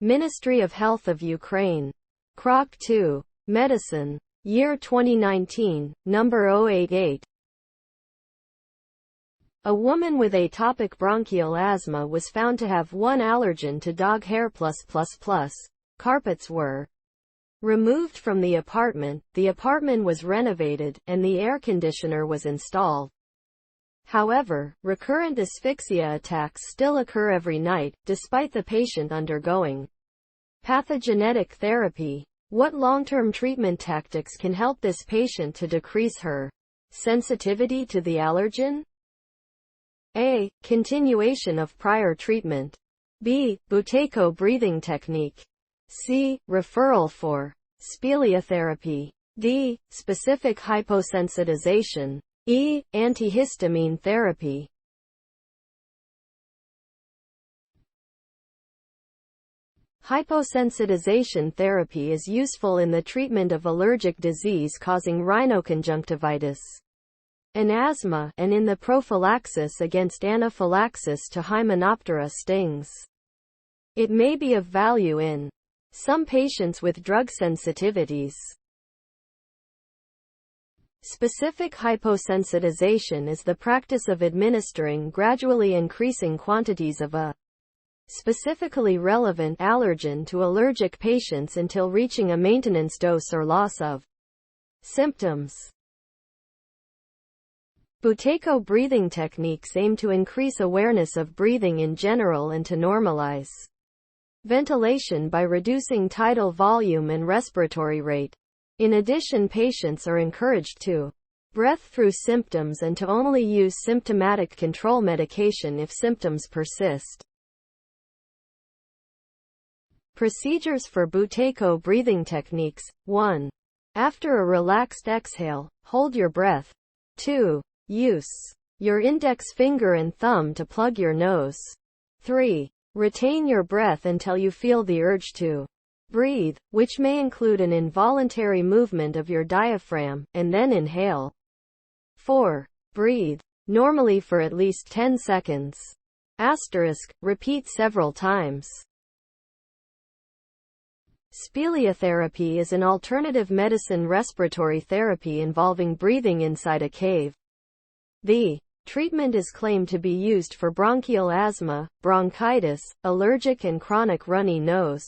Ministry of Health of Ukraine. Krok 2. Medicine. Year 2019, number 088. A woman with atopic bronchial asthma was found to have one allergen to dog hair. Carpets were removed from the apartment was renovated, and the air conditioner was installed. However, recurrent asphyxia attacks still occur every night, despite the patient undergoing pathogenetic therapy. What long-term treatment tactics can help this patient to decrease her sensitivity to the allergen? A. Continuation of prior treatment. B. Buteyko breathing technique. C. Referral for speleotherapy. D. Specific hyposensitization. E. Antihistamine therapy. Hyposensitization therapy is useful in the treatment of allergic disease causing rhinoconjunctivitis and asthma, and in the prophylaxis against anaphylaxis to Hymenoptera stings. It may be of value in some patients with drug sensitivities. Specific hyposensitization is the practice of administering gradually increasing quantities of a specifically relevant allergen to allergic patients until reaching a maintenance dose or loss of symptoms. Buteyko breathing techniques aim to increase awareness of breathing in general and to normalize ventilation by reducing tidal volume and respiratory rate. In addition, patients are encouraged to breathe through symptoms and to only use symptomatic control medication if symptoms persist. Procedures for Buteyko breathing techniques. 1. After a relaxed exhale, hold your breath. 2. Use your index finger and thumb to plug your nose. 3. Retain your breath until you feel the urge to breathe, which may include an involuntary movement of your diaphragm, and then inhale. 4. Breathe normally for at least 10 seconds. Repeat several times. Speleotherapy is an alternative medicine respiratory therapy involving breathing inside a cave. The treatment is claimed to be used for bronchial asthma, bronchitis, allergic and chronic runny nose,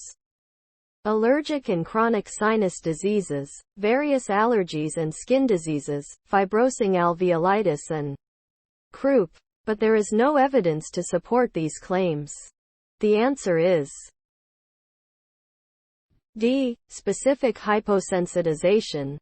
allergic and chronic sinus diseases, various allergies and skin diseases, fibrosing alveolitis and croup. But there is no evidence to support these claims. The answer is D. Specific hyposensitization.